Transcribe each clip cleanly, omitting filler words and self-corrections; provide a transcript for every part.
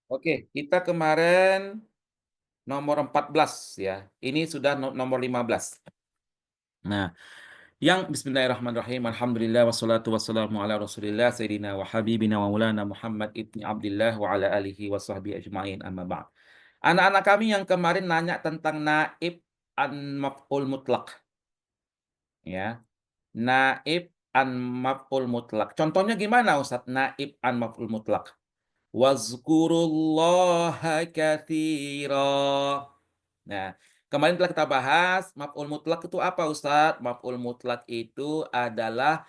Oke, kita kemarin nomor 14 ya. Ini sudah nomor 15. Nah, yang bismillahirrahmanirrahim. Alhamdulillah wassalatu wassalamu ala Rasulillah sayyidina wa habibina wa maulana Muhammad ibni Abdullah wa ala alihi wa sahbihi ajma'in amma ba'd. Anak-anak kami yang kemarin nanya tentang naib an maf'ul mutlak ya. Naib an maf'ul mutlak. Contohnya gimana Ustaz? Naib an maf'ul mutlak. Wazkurullaha katsira. Nah, kemarin telah kita bahas maf'ul mutlak itu apa, Ustadz? Maf'ul mutlak itu adalah,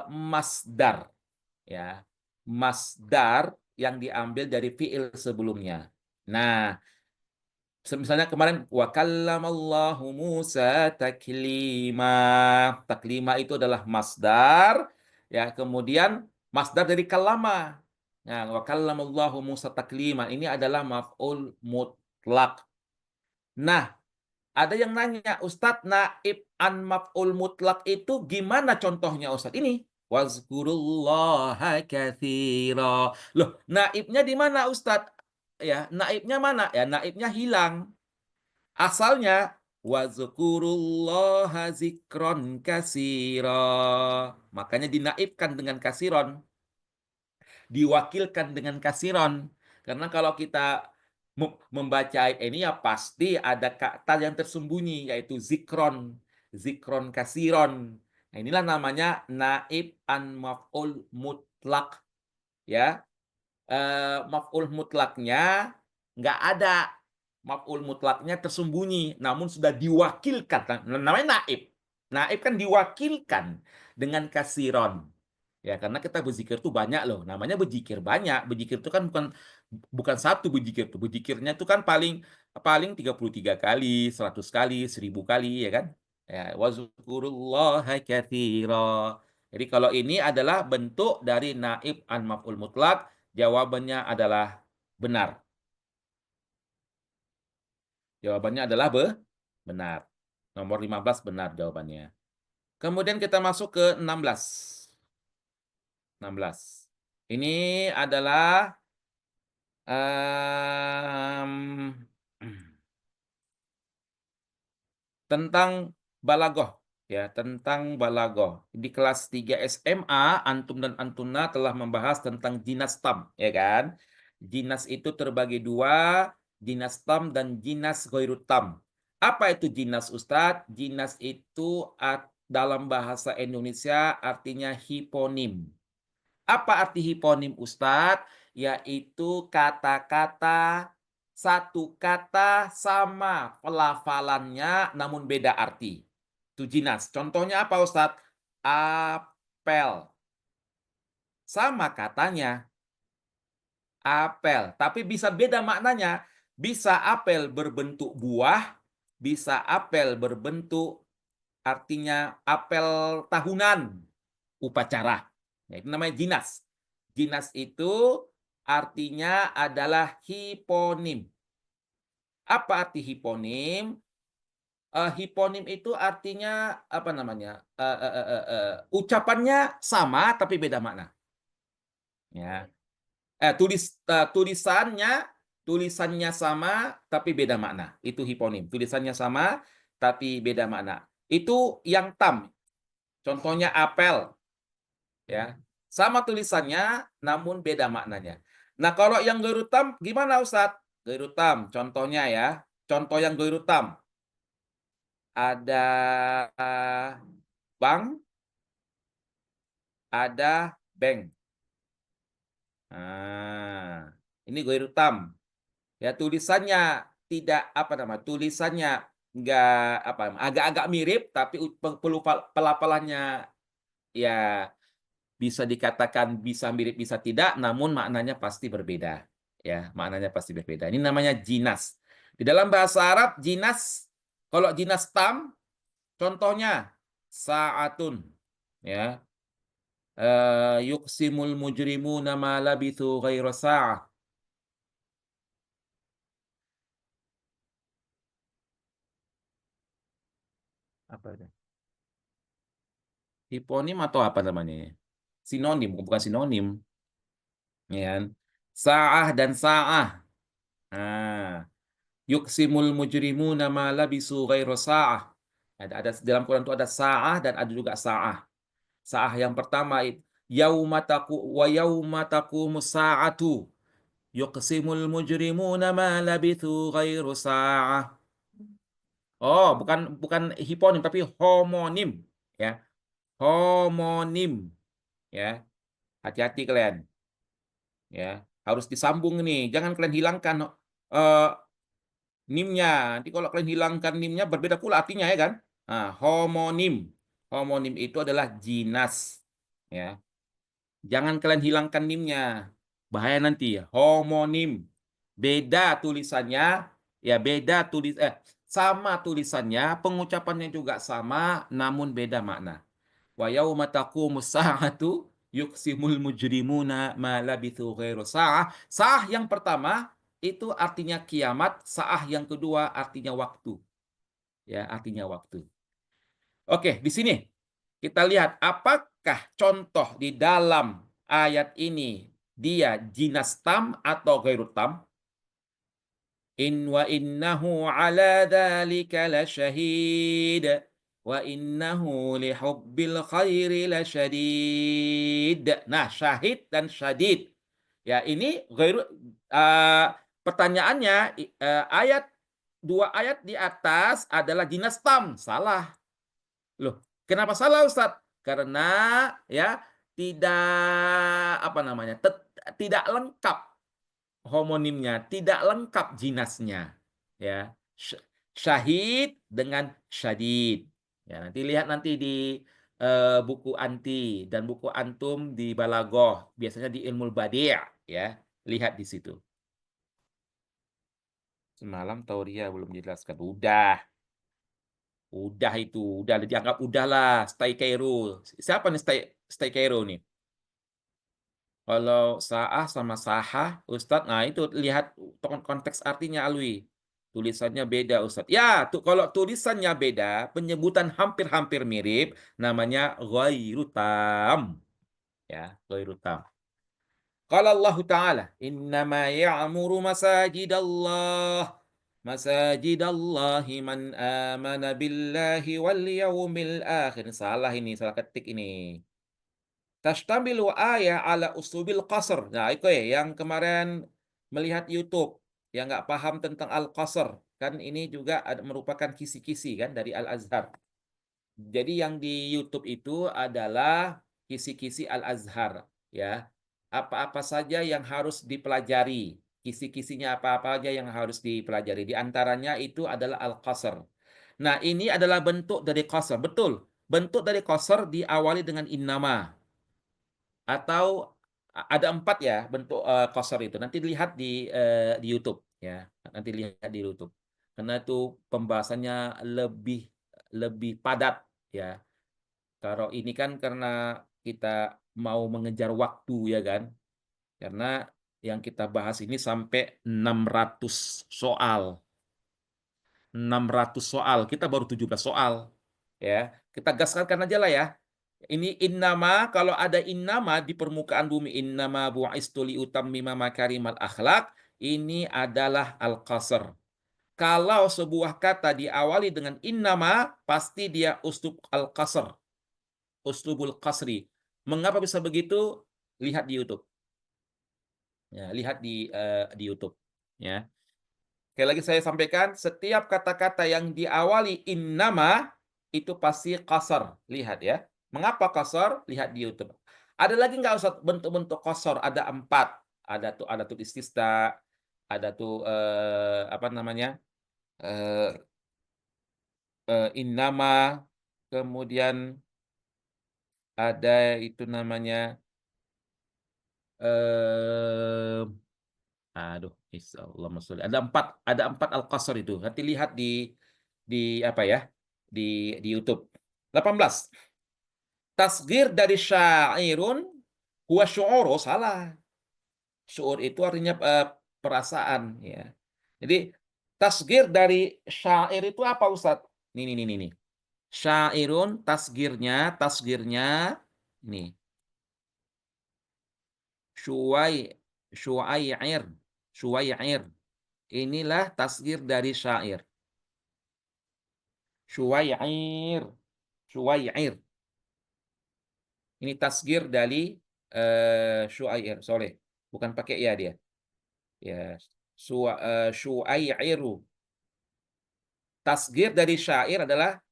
masdar, ya. Masdar yang diambil dari fiil sebelumnya. Nah, misalnya kemarin, wa kallamallahu Musa taklima. Taklima itu adalah masdar, ya, kemudian masdar dari kallama. Nah, wa kallamallahu Musa taklima, ini adalah maf'ul mutlak. Nah, ada yang nanya, "Ustadz, naib an maf'ul mutlak itu gimana contohnya, Ustadz?" Ini, wazkurullaha katsira. Loh, naibnya di mana, Ustadz? Ya, naibnya mana? Ya, naibnya hilang. Asalnya, wazkurullaha zikron katsira. Makanya dinaibkan dengan kasiron, diwakilkan dengan kasiron. Karena kalau kita membaca ayat ini ya pasti ada kata yang tersembunyi yaitu zikron, zikron kasiron. Nah, inilah namanya naib an maf'ul mutlak ya. Maf'ul mutlaknya nggak ada. Maf'ul mutlaknya tersembunyi namun sudah diwakilkan. Namanya naib. Naib kan diwakilkan dengan kasiron. Ya, karena kita berzikir itu banyak loh. Namanya berzikir banyak. Berzikir itu kan bukan bukan satu berzikir tuh. Berzikirnya itu kan paling paling 33 kali, 100 kali, 1000 kali ya kan? Ya, wazkurullaha katsira. Jadi kalau ini adalah bentuk dari naib an maf'ul mutlak, jawabannya adalah benar. Jawabannya adalah benar. Nomor 15 benar jawabannya. Kemudian kita masuk ke 16. 16. Ini adalah Mmm, tentang balaghah, ya, tentang balaghah. Di kelas 3 SMA, antum dan antuna telah membahas tentang jinas tam, ya kan? Jinas itu terbagi dua, jinas tam dan jinas ghairu tam. Apa itu jinas, Ustadz? Jinas itu dalam bahasa Indonesia artinya hiponim. Apa arti hiponim, Ustadz? Yaitu kata-kata, satu kata sama pelafalannya namun beda arti. Itu jinas. Contohnya apa, Ustadz? Apel. Sama katanya, apel, tapi bisa beda maknanya. Bisa apel berbentuk buah, bisa apel berbentuk artinya apel tahunan, upacara. Ya, itu namanya jinas. Jinas itu artinya adalah hiponim. Apa arti hiponim? Hiponim itu artinya apa namanya? Ucapannya sama tapi beda makna. Ya. Tulisannya sama tapi beda makna. Itu hiponim. Tulisannya sama tapi beda makna. Itu yang tam. Contohnya apel. Ya, sama tulisannya namun beda maknanya. Nah, kalau yang gerutam gimana, Ustadz? Gerutam, contohnya ya, contoh yang gerutam, ada bank, ada bank. Nah, ini gerutam. Ya, tulisannya tidak apa nama, tulisannya nggak apa, agak-agak mirip tapi pelafalannya ya bisa dikatakan bisa mirip, bisa tidak, namun maknanya pasti berbeda. Ya, maknanya pasti berbeda. Ini namanya jinas. Di dalam bahasa Arab, jinas, kalau jinas tam, contohnya sa'atun, ya. Yuqsimul mujrimuna ma labithu ghaira sa'ah. Apa itu? Hiponim atau apa namanya? Sinonim, bukan sinonim, ya kan? Sa'ah dan sa'ah. Nah, yuqsimul mujrimuna ma labisu ghairu sa'ah. Ada dalam Quran itu ada sa'ah dan ada juga sa'ah. Sa'ah yang pertama yauma taqumus sa'atu yuqsimul mujrimuna ma labithu ghairu sa'ah. Oh, bukan bukan hiponim tapi homonim ya. Homonim ya. Hati-hati kalian ya. Harus disambung nih, jangan kalian hilangkan eh, nimnya. Nanti kalau kalian hilangkan nimnya berbeda pula artinya ya kan? Nah, homonim. Homonim itu adalah jinas ya. Jangan kalian hilangkan nimnya. Bahaya nanti ya. Homonim. Beda tulisannya, ya beda sama tulisannya, pengucapannya juga sama, namun beda makna. Wa yauma taqumus sa'atu yuqsimul mujrimuna ma labithu ghairu sa'ah. Sa'ah yang pertama itu artinya kiamat, sa'ah yang kedua artinya waktu. Ya, artinya waktu. Oke, di sini kita lihat apakah contoh di dalam ayat ini dia jinas tam atau ghairu tam? Wa innahu ala dzalika lasyahid wa innahu lihubbil khairi lasyadid. Nah, syahid dan syadid. Ya, ini pertanyaannya dua ayat di atas adalah jinas tam. Salah. Loh, kenapa salah Ustadz? Karena ya tidak apa namanya? Tidak lengkap homonimnya, tidak lengkap jinasnya. Ya. Syahid dengan syadid. Ya, nanti lihat nanti di buku anti dan buku antum di Balagoh, biasanya di Ilmul Badi' ya. Lihat di situ. Semalam Tauria belum dijelaskan. Udah itu, udah dianggap udahlah, stay Cairo. Siapa nih stay Cairo nih? Kalau sa'ah sama sahah, Ustadz, nah itu lihat konteks artinya Alwi. Tulisannya beda, Ustadz. Ya, kalau tulisannya beda, penyebutan hampir-hampir mirip, namanya ghairu tam. Ya, ghairu tam. Qala Allah Ta'ala, innama ya'muru masajidallahi man amana billahi wal yawmil akhir. Salah ini, salah ketik ini. Tashtamilu ayah ala usubil qasr. Nah, itu ya yang kemarin melihat YouTube yang nggak paham tentang al-qasr. Kan ini juga merupakan kisi-kisi kan dari Al-Azhar. Jadi yang di YouTube itu adalah kisi-kisi Al-Azhar ya. Apa-apa saja yang harus dipelajari. Kisi-kisinya apa-apa aja yang harus dipelajari. Di antaranya itu adalah al-qasr. Nah, ini adalah bentuk dari qasr. Betul. Bentuk dari qasr diawali dengan innama atau ada 4 ya bentuk qasar itu. Nanti lihat di YouTube ya. Nanti lihat di YouTube. Karena itu pembahasannya lebih lebih padat ya. Kalau ini kan karena kita mau mengejar waktu ya kan. Karena yang kita bahas ini sampai 600 soal. 600 soal, kita baru 17 soal. Ya, kita gaskan aja lah ya. Ini innama, kalau ada innama di permukaan bumi, innama bu'istu liutammima makarimal akhlak, ini adalah al-qasr. Kalau sebuah kata diawali dengan innama, pasti dia uslub al-qasr, uslubul qasri. Mengapa bisa begitu? Lihat di YouTube. Ya, lihat di YouTube. Ya. Sekali lagi saya sampaikan, setiap kata-kata yang diawali innama itu pasti qasar. Lihat ya. Mengapa qasar? Lihat di YouTube. Ada lagi nggak Ustaz bentuk-bentuk qasar? Ada 4. Ada tuh istisna, ada tuh apa namanya? Eh, innama, kemudian ada itu namanya eh aduh, Allahumma sholli. Ada empat al-qasr itu. Nanti lihat di apa ya? Di YouTube. 18. Tasghir dari syairun huwa syu'uru. Salah. Syu'ur itu artinya perasaan ya. Jadi tasghir dari syair itu apa Ustaz? Nih. Syairun tasghirnya ini. Syuwai. Syu'air. Syu'air. Inilah tasghir dari syair. Syu'air. Syu'air. Ini tasghir dari Syu'air, sorry. Bukan pakai ya dia. Ya, Syu'airu. Tasghir dari syair adalah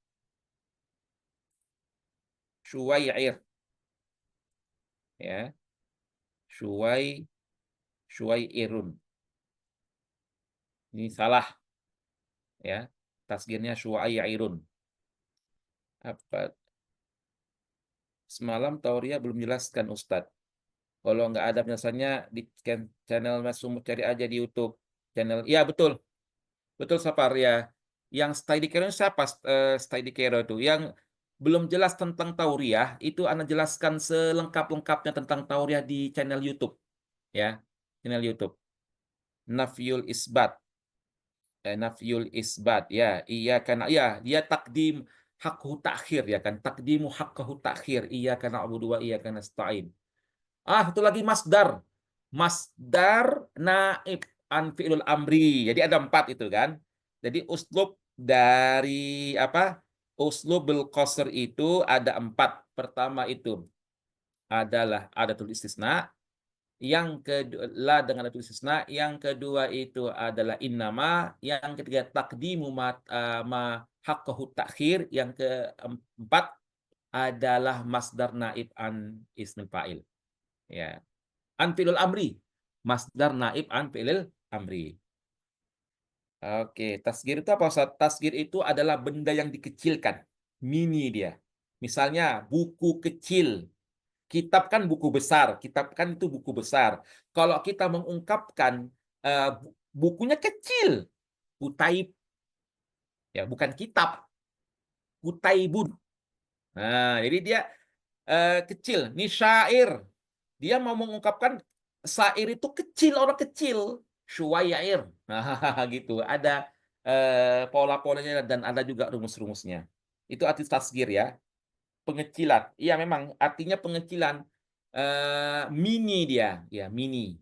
Syu'air, ya. Syu'airun. Ini salah, ya. Tasghirnya Syu'airun. Apa? Semalam Tauria belum jelaskan Ustadz. Kalau nggak ada penjelasannya di channel Mas Sumut, cari aja di YouTube channel. Iya betul, betul Sapar ya. Yang stay di Kero siapa? Stay di Kero itu yang belum jelas tentang Tauriah itu Anda jelaskan selengkap-lengkapnya tentang Tauriah di channel YouTube, ya, channel YouTube. Nafyul Isbat, Nafyul Isbat, ya, iya karena ya dia takdim hakku takhir ya kan, takdimu hakku takhir, iya karena abu dua, iya karena stain. Itu lagi masdar. Masdar naib an fi'lul amri. Jadi ada 4 itu kan. Jadi uslub dari apa? Uslubul qasr itu ada 4. Pertama itu adalah adatul istisna, yang kedua la dengan adatul istisna, yang kedua itu adalah innama, yang ketiga taqdimu ma haqqahu ta'khir, yang keempat adalah masdar naib an ismil fa'il. Ya. An fi'lil amri. Masdar naib an fi'lil amri. Oke, tasgir itu apa Ustaz? Tasgir itu adalah benda yang dikecilkan. Mini dia. Misalnya buku kecil. Kitab kan buku besar. Kitab kan itu buku besar. Kalau kita mengungkapkan bukunya kecil. Kutaib. Ya, bukan kitab. Kutaibun. Nah, jadi dia kecil. Ini syair. Dia mau mengungkapkan syair itu kecil, orang kecil. Syuwayair. Nah, gitu. Ada pola-polanya dan ada juga rumus-rumusnya. Itu arti tasgir ya. Pengecilan. Iya memang artinya pengecilan. Mini dia, ya mini.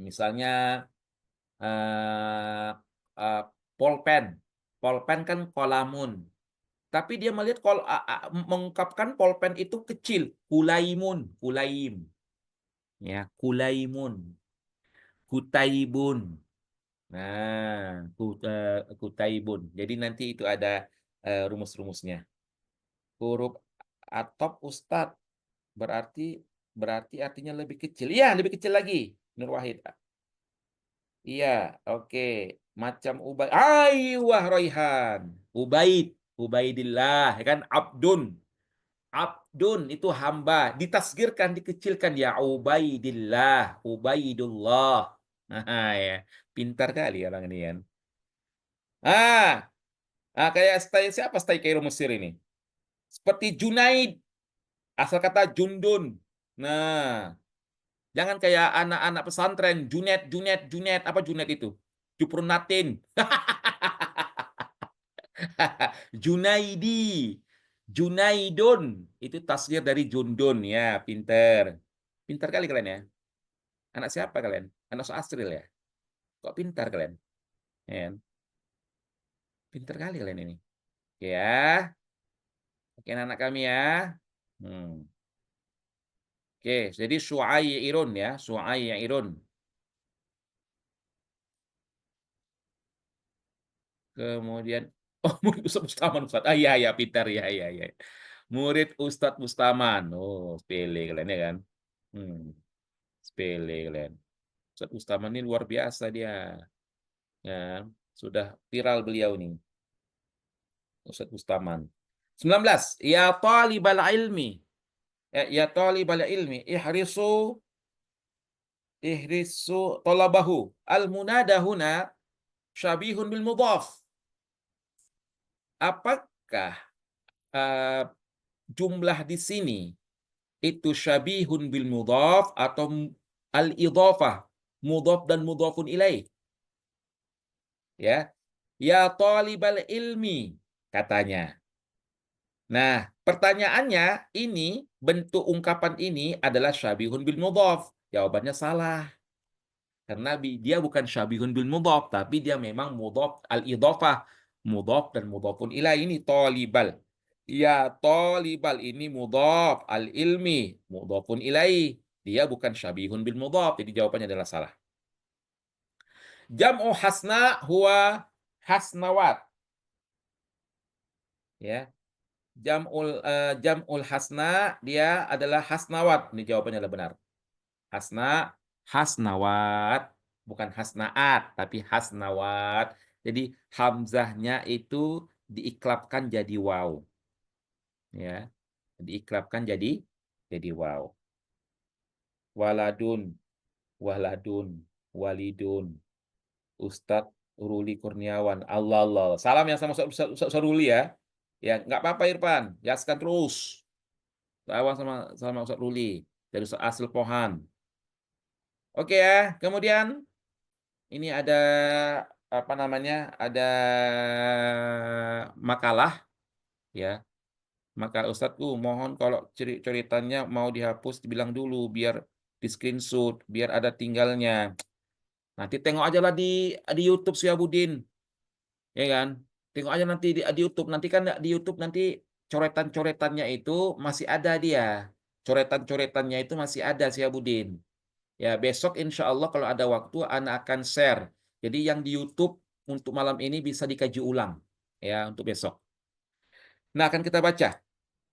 Misalnya eh, eh, polpen. Polpen kan kolamun. Tapi dia melihat mengungkapkan polpen itu kecil. Kulaimun, kulaim. Ya, kulaimun, kutaibun. Nah, kutaibun. Jadi nanti itu ada rumus-rumusnya. Huruf atop Ustadz berarti berarti artinya lebih kecil. Iya, lebih kecil lagi. Nur Wahid. Iya, oke. Macam Ubaid. Wah, Royhan. Ubaid, Ubaidillah, ya kan? Abdun. Abdun itu hamba, ditasgirkan, dikecilkan ya Ubaidillah, Ubaidullah. Ya, pintar kali orang ini kan. Ah, kayak style siapa style Kairo Mesir ini? Seperti Junaid, asal kata Jundun. Nah, jangan kayak anak-anak pesantren, Junet, Junet, Junet, apa Junet itu? Juprunatin. Junaidi, Junaidun, itu tasghir dari Jundun ya, pinter. Pintar kali kalian ya. Anak siapa kalian? Anak Asril ya? Kok pintar kalian? Ya, kan? Pintar kali kalian ini. Oke ya. Oke anak kami ya. Hmm. Oke, jadi Syu'airun ya, Syu'airun. Kemudian murid Ustadz Bustaman Ustadz. Iya ya, pintar ya, iya iya. Murid Ustadz Bustaman. Oh, sepele kalian ya kan? Hmm, sepele kalian. Ustadz Bustaman ini luar biasa dia. Ya, sudah viral beliau nih, Ustadz Bustaman. 19. Ya talibal ilmi. Ya talibal ilmi. Ihrisu talabahu. Al-munada huna syabihun bil mudhaf. Apakah uh, jumlah di sini itu syabihun bil mudhaf atau al-idhafah? Mudhaf dan mudhafun ilaih. Ya. Ya talibal ilmi katanya. Nah, pertanyaannya ini bentuk ungkapan ini adalah syabihun bil mudhaf. Jawabannya salah. Karena dia bukan syabihun bil mudhaf, tapi dia memang mudhaf al-idhafah. Mudhaf dan mudhafun ilaih ini talibal. Ya talibal ini mudhaf, al-ilmi mudhafun ilaih. Dia bukan syabihun bil mudhaf, jadi jawabannya adalah salah. Jam'u hasna huwa hasnawat, ya. Jam'ul hasna dia adalah hasnawat. Ini jawabannya adalah benar. Hasna, hasnawat, bukan hasnaat, tapi hasnawat. Jadi hamzahnya itu diiklabkan jadi waw, ya. Diiklabkan jadi waw. Waladun, waladun, walidun. Ustadz Ruli Kurniawan. Allah Allah. Salam yang sama Ustadz Ruli ya. Ya, nggak apa-apa Irfan, jaskan terus. Lawan sama Ustadz Ruli dari Ustadz Asl Pohan. Oke ya, kemudian ini ada apa namanya? Ada makalah ya. Maka Ustadz mohon kalau ceritanya mau dihapus dibilang dulu biar di-screenshot, biar ada tinggalnya. Nanti tengok aja lah di YouTube Syihabudin, ya kan? Tengok aja nanti di YouTube. Nanti kan di YouTube nanti coretan-coretannya itu masih ada dia. Coretan-coretannya itu masih ada Syihabudin. Ya, besok insya Allah kalau ada waktu Ana akan share. Jadi yang di YouTube untuk malam ini bisa dikaji ulang ya untuk besok. Nah, akan kita baca.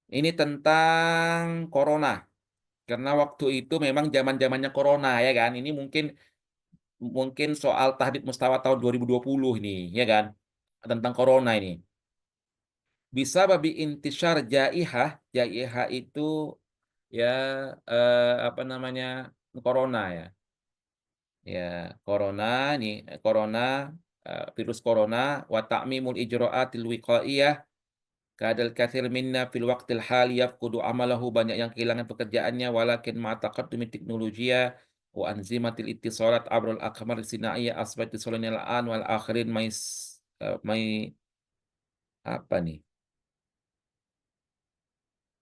Ini tentang corona. Karena waktu itu memang zaman-zamannya corona ya kan. Ini mungkin mungkin soal tahdid mustawa tahun 2020 ini ya kan. Tentang corona ini. Bisa babi intisar jaihah. Jaihah itu ya apa namanya? Corona ya. Ya, corona nih, corona, virus corona wa ta'mimul ijra'atil wiqaiyah kadal katsir minna fil waqtil hali yafqudu amalahu, banyak yang kehilangan pekerjaannya walakin ma taqaddumi teknologiya wa anzimatil ittisalat abrul aqmar sinaiyah asbat ittisalina al-an wal akhirin mai apa nih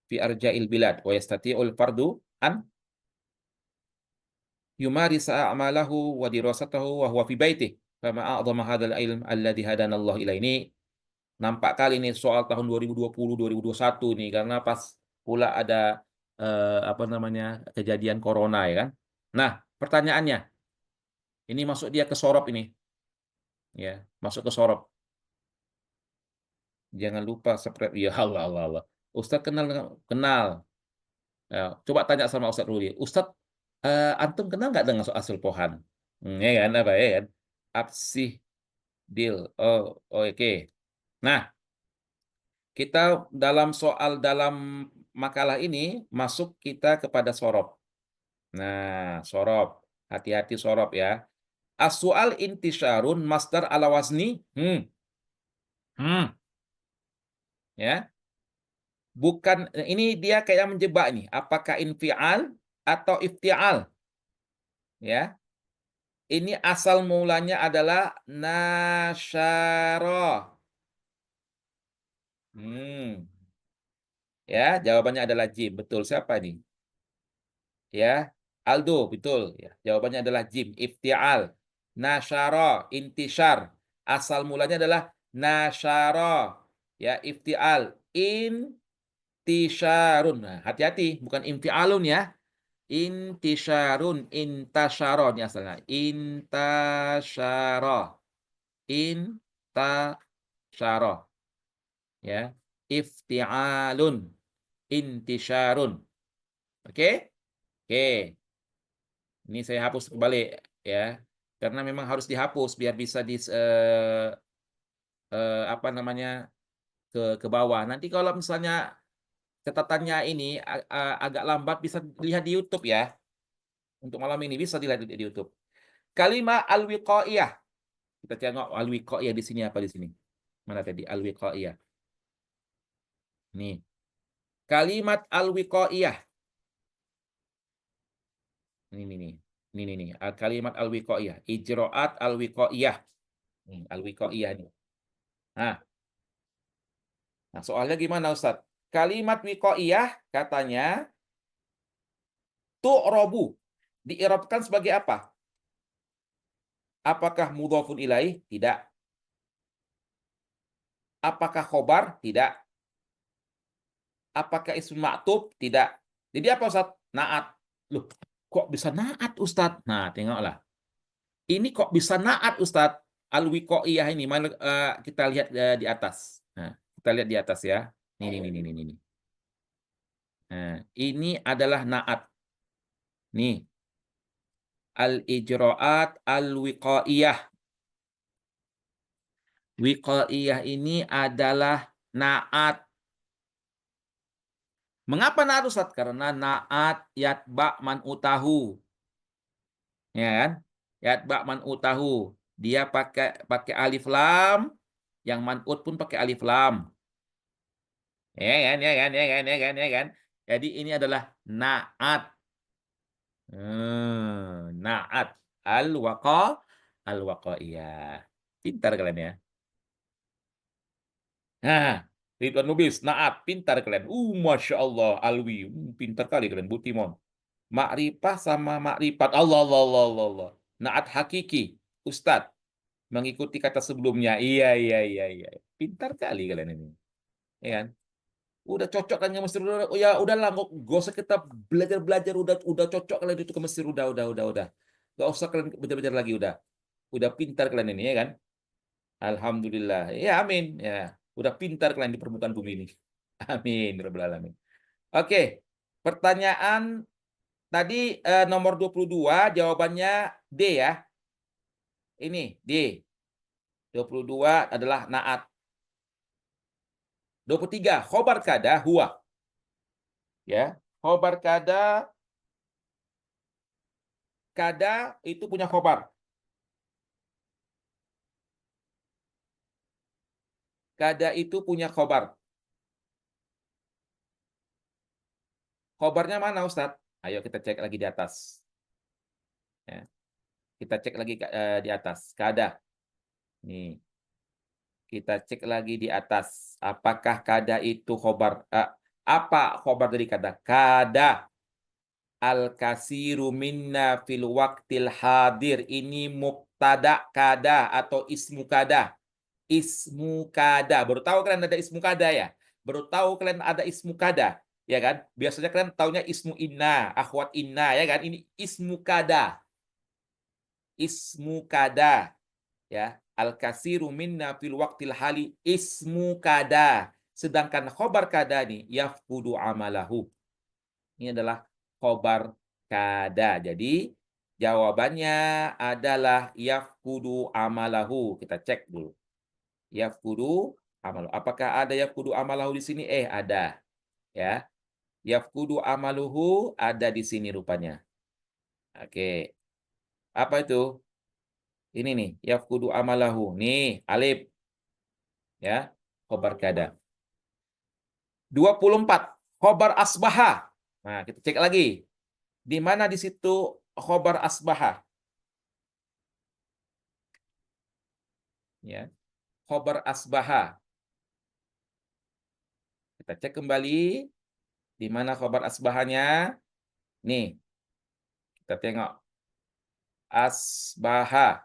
fi arja'il bilad wa yastati'ul fardu an yumarisa a'malahu wa dirasatahu wa huwa fi baitih. Fama a'dhama hadzal ilm alladzi hadanallahu ila ini. Nampak kali nih soal tahun 2020, 2021 nih karena pas pula ada apa namanya? Kejadian corona ya kan. Nah, pertanyaannya, ini masuk dia ke sorop ini, ya, masuk ke sorop. Jangan lupa subscribe. Ya Allah Allah Allah. Ustaz kenal kenal. Ya, coba tanya sama Ustaz Ruli. Ustaz, antum kenal nggak dengan Asl Pohan? Ya kan, apa ya kan? Absih deal. Oh, oke. Nah, kita dalam makalah ini masuk kita kepada sorop. Nah, sorop. Hati-hati sorop ya. As-su'al intisyarun masdar ala wazni. Hmm, ya. Bukan ini dia kayak menjebak nih. Apakah infial atau iftial? Ya. Ini asal mulanya adalah nasyara. Hmm. Ya, jawabannya adalah jim. Betul. Siapa nih? Ya, Aldo, betul. Ya, jawabannya adalah jim. Iftial. Nasyara, intisar. Asal mulanya adalah nasyara. Ya, iftial. Intisharun. Nah, hati-hati, bukan infialun ya. Intisharun, intasyara ini asalnya. Intasyara. Intasyara. Ya. Iftialun. Intisharun. Oke? Oke. Ini saya hapus kembali ya. Karena memang harus dihapus biar bisa apa namanya ke bawah. Nanti kalau misalnya catatannya ini agak lambat bisa dilihat di YouTube ya. Untuk malam ini bisa dilihat di YouTube. Kalimat al-wiqaiyah. Kita tengok al-wiqaiyah di sini apa di sini? Mana tadi al-wiqaiyah? Nih. Kalimat al-wiqaiyah. Ini. Ini. Kalimat al-wiqaiyah. Ijro'at al-wiqaiyah. Al-wiqaiyah nih. Nah, soalnya gimana Ustaz? Kalimat wiqaiyah katanya tu'robu. Diirobkan sebagai apa? Apakah mudhofun ilaih? Tidak. Apakah khobar? Tidak. Apakah ismu ma'tub? Tidak. Jadi apa Ustaz? Naat. Loh, kok bisa naat Ustaz? Nah, tengoklah. Ini kok bisa naat Ustaz? Al-wiqaiyah ini. Kita lihat di atas. Nah, kita lihat di atas ya. Nih. Nah, ini adalah naat. Nih. Al-ijra'at al-wiqaiyah. Wiqaiyah ini adalah naat. Mengapa naat Ustaz? Karena naat yatba man utahu. Ya kan? Yatba man utahu. Dia pakai alif lam, yang man'ut pun pakai alif lam. Ya kan? Jadi ini adalah naat. Naat al-waqaiyah. Pintar kalian ya. Nah, Ridwan Lubis, naat, pintar kalian. Masya Allah, Alwi, pintar kali kalian, Bu Timon. Makrifah sama makrifat. Allah. Naat hakiki, Ustadz, mengikuti kata sebelumnya. Iya. Pintar kali kalian ini. Ya kan? Udah cocok kan ke Mesir, ya udahlah, nggak usah kita belajar, udah cocok kalian itu ke Mesir, udah. Nggak usah kalian belajar lagi, udah pintar kalian ini ya kan. Alhamdulillah. Ya, amin. Ya, udah pintar kalian di permukaan bumi ini. Amin, Rabbal alamin. Oke, pertanyaan tadi nomor 22 jawabannya D ya. Ini D. 22 adalah naat. 23 khobar kada huwa. Ya, khobar kada itu punya khobar. Kada itu punya khobar. Khobarnya mana Ustadz? Ayo kita cek lagi di atas. Ya. Kita cek lagi di atas. Kada. Nih. Kita cek lagi di atas. Apakah kada itu khobar? Apa khobar dari kada? Kada. Al-kasiru minna fil waqtil hadir. Ini mubtada kada atau ismu kada. Ismu kada. Baru tahu kalian ada ismu kada ya? Baru tahu kalian ada ismu kada. Ya kan? Biasanya kalian taunya ismu inna, akhwat inna. Ya kan? Ini ismu kada. Ismu kada. Ya, al-kasiru minna fil waqtil hali ismu kada. Sedangkan khobar kada nih yafkudu amalahu. Ini adalah khobar kada. Jadi jawabannya adalah yafkudu amalahu. Kita cek dulu. Yafkudu amalahu. Apakah ada yafkudu amalahu di sini? Ada. Ya. Yafkudu amaluhu ada di sini rupanya. Oke. Apa itu? Ini nih, yafkudu amalahu. Nih, alif. Ya, khobar kada. 24, khobar asbaha. Nah, kita cek lagi. Di mana di situ khobar asbaha? Ya, khobar asbaha. Kita cek kembali. Di mana khobar asbahanya? Nih, kita tengok. Asbaha.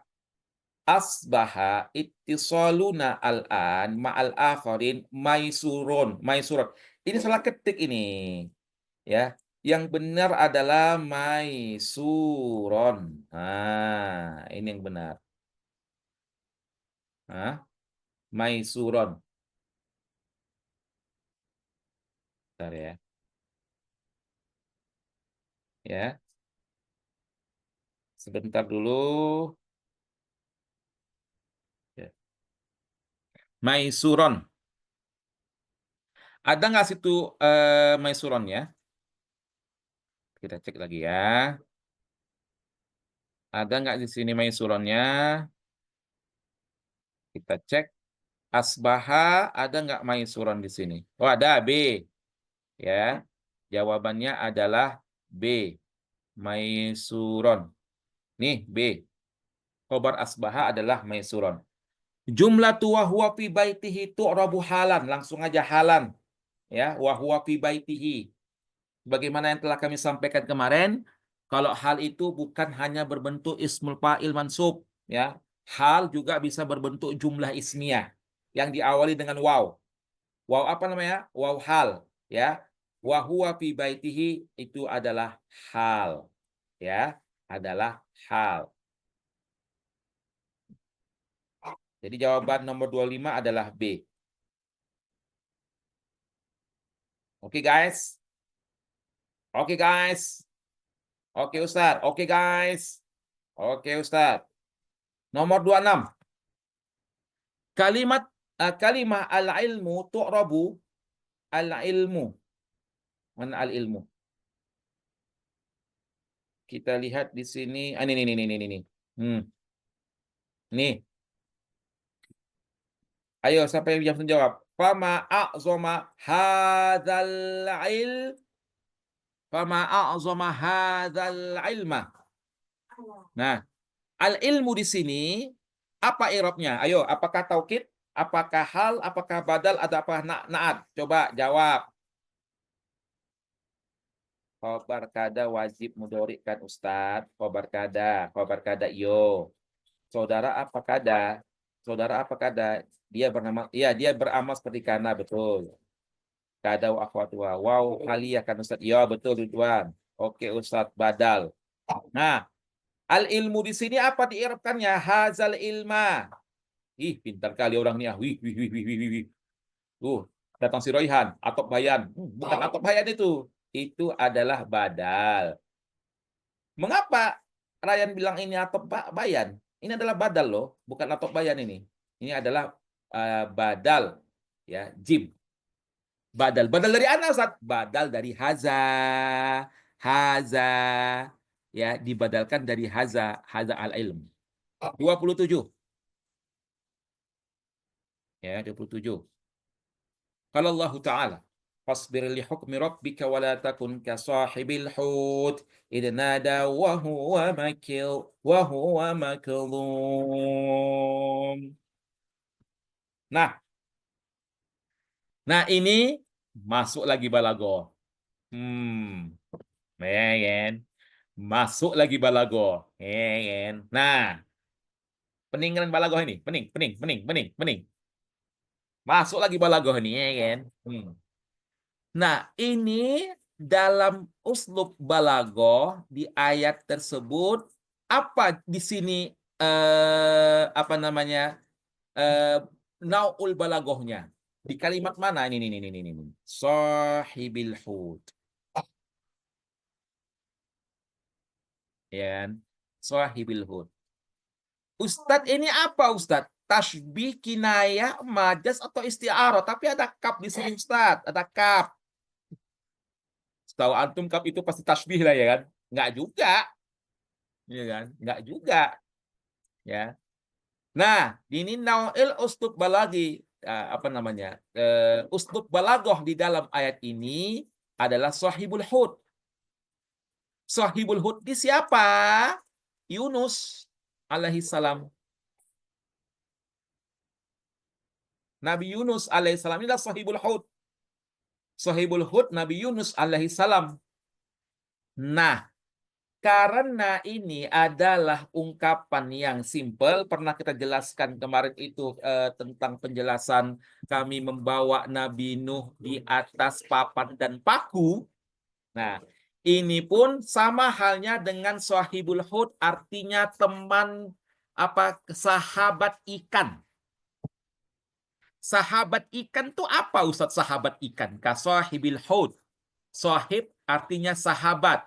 Asbaha ittisaluna al-an ma'al akharin maisurun. Ini salah ketik ini. Ya, yang benar adalah maisurun. Nah, ini yang benar. Nah, maisurun. Bentar ya. Ya, sebentar dulu. Ya. Maisurun. Ada nggak situ maisurun ya? Kita cek lagi ya. Ada nggak di sini maisurunnya? Kita cek. Asbaha ada nggak maisurun di sini? Oh, ada B. Ya. Jawabannya adalah B. Maisurun. Nih B. Khobar asbaha adalah maisurun. Jumlah tu wahwa fi baitihi tu'rabu halan. Langsung aja halan. Ya, wahwa fi baitihi. Bagaimana yang telah kami sampaikan kemarin, Kalau hal itu bukan hanya berbentuk ismul fa'il mansub, ya. Hal juga bisa berbentuk jumlah ismiyah yang diawali dengan waw. Waw apa namanya? Waw hal, ya. Wa huwa fi baitihi itu adalah hal, ya. Adalah hal. Jadi jawaban nomor 25 adalah B. Oke, guys. Oke, guys. Oke, Ustaz. Oke, guys. Oke, Ustaz. Nomor 26. Kalimah al-ilmu tu'rabu al-ilmu. Mana al-ilmu? Kita lihat di sini. Ini. Hmm, nih. Ayo, siapa yang bisa menjawab? Fama a'zama hadzal il Fama a'zama hadzal ilma. Nah, al-ilmu di sini apa i'rabnya? Ayo, apakah taukid? Apakah hal? Apakah badal? Atau apa na'at? Coba jawab. Khobar kada wajib mudhari kan Ustadz. Khobar kada iyo. Saudara apa kada? Saudara apa kada? Dia bernama, iya dia beramal seperti kana, betul. Kada wa akhwatu wa wow aliyah kan Ustadz. Iya betul Ridwan. Oke Ustadz, badal. Nah, al ilmu di sini apa diirabkannya? Hazal ilma. Ih, pintar kali orang nih. Wih, wih, wih, wih, wih, wih. Tuh, datang si Royhan, Atok Bayan. Bukan Atok Bayan itu. Itu adalah badal. Mengapa Ryan bilang ini Atok Bayan? Ini adalah badal loh, bukan Atok Bayan ini. Ini adalah badal, ya, jim. Badal. Badal dari ana, Ustaz? Badal dari haza. Haza. Ya, dibadalkan dari haza. Haza al-ilm. 27. Ya, 27. Qala Allah Ta'ala, fasbir li hukmi rabbika wa la takun ka sahibil hut idh nada wa huwa makdhum. Nah, ini masuk lagi balago. Ya kan? Masuk lagi balago. Ya kan? Nah, peninggalan balago ini, pening. Masuk lagi balago ini, ya kan? Nah, ini dalam uslub balago di ayat tersebut apa di sini apa namanya? Nau'ul balagohnya. Di kalimat mana ini. Sahibil hud. Ya kan? Sahibil hud. Ustadz ini apa Ustadz? Tasbih, kinayah, majas atau isti'arah? Tapi ada kap di sini Ustadz, ada kap. Setahu antum kap itu pasti tasbih lah ya kan? Enggak juga. Ya kan? Enggak juga. Ya. Nah, ini nau'il uslub balagi, apa namanya? Uslub balagoh di dalam ayat ini adalah sahibul hud. Sahibul hud di siapa? Yunus alaihi salam. Nabi Yunus alaihissalam inilah sahibul hud. Sahibul hud Nabi Yunus alaihissalam. Nah, karena ini adalah ungkapan yang simpel, pernah kita jelaskan kemarin itu tentang penjelasan kami membawa Nabi Nuh di atas papan dan paku. Nah, ini pun sama halnya dengan sahibul hud, artinya teman sahabat ikan. Sahabat ikan tuh apa Ustadz sahabat ikan? Kasahibil hud. Sahib artinya sahabat.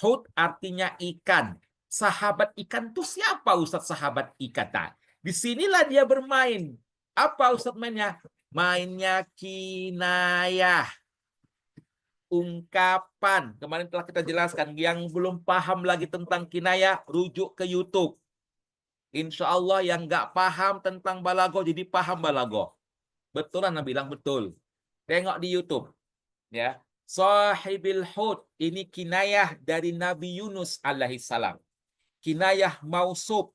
Hud artinya ikan. Sahabat ikan tuh siapa Ustadz sahabat ikan? Nah, disinilah dia bermain. Apa Ustadz mainnya? Mainnya kinayah. Ungkapan. Kemarin telah kita jelaskan. Yang belum paham lagi tentang kinayah, rujuk ke YouTube. Insya Allah yang nggak paham tentang balago jadi paham balago. Betul Anda bilang betul. Tengok di YouTube. Ya. Sahibil hud. Ini kinayah dari Nabi Yunus alaihissalam. Kinayah mausub.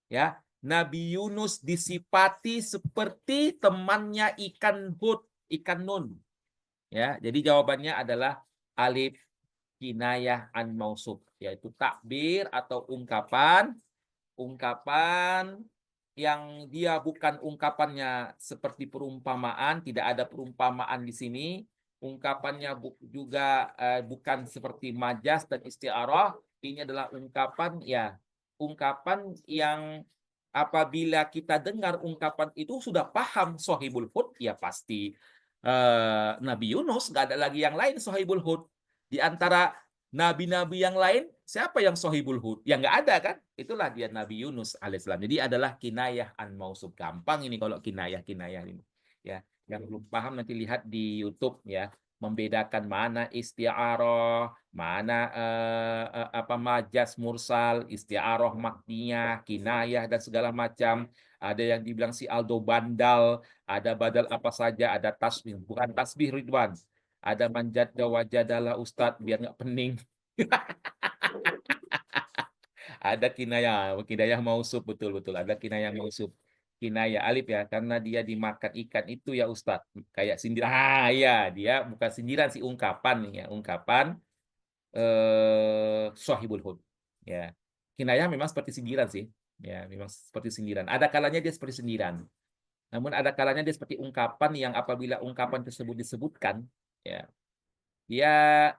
Ya. Nabi Yunus disifati seperti temannya ikan hud, ikan nun. Ya, jadi jawabannya adalah alif kinayah an mausuf, yaitu takbir atau ungkapan yang dia bukan ungkapannya seperti perumpamaan, tidak ada perumpamaan di sini. Ungkapannya juga bukan seperti majas dan isti'arah. Ini adalah ungkapan ya, ungkapan yang apabila kita dengar ungkapan itu sudah paham Shahibul Hud, ya pasti Nabi Yunus, nggak ada lagi yang lain Shahibul Hud. Di antara nabi-nabi yang lain, siapa yang Shahibul Hud? Ya nggak ada kan? Itulah dia Nabi Yunus alaihissalam. Jadi adalah kinayah an mausuf. Gampang ini kalau kinayah ini. Ya, yang belum paham nanti lihat di YouTube ya, membedakan mana isti'arah, mana apa majas mursal, isti'arah makniyah, kinayah dan segala macam. Ada yang dibilang si Aldo bandal, ada badal apa saja, ada tasbih, bukan tasbih Ridwan. Ada manjada wajadalah Ustadz biar nggak pening. Ada kinayah mausuf, betul-betul. Ada kinayah mausuf. Kinayah alif ya, karena dia dimakan ikan itu ya Ustadz. Kayak sindiran. Ah ya, dia bukan sindiran sih, ungkapan nih ya, ungkapan Shahibul Hud. Ya. Kinayah memang seperti sindiran sih. Ya, memang seperti sindiran. Ada kalanya dia seperti sindiran. Namun ada kalanya dia seperti ungkapan yang apabila ungkapan tersebut disebutkan, ya, dia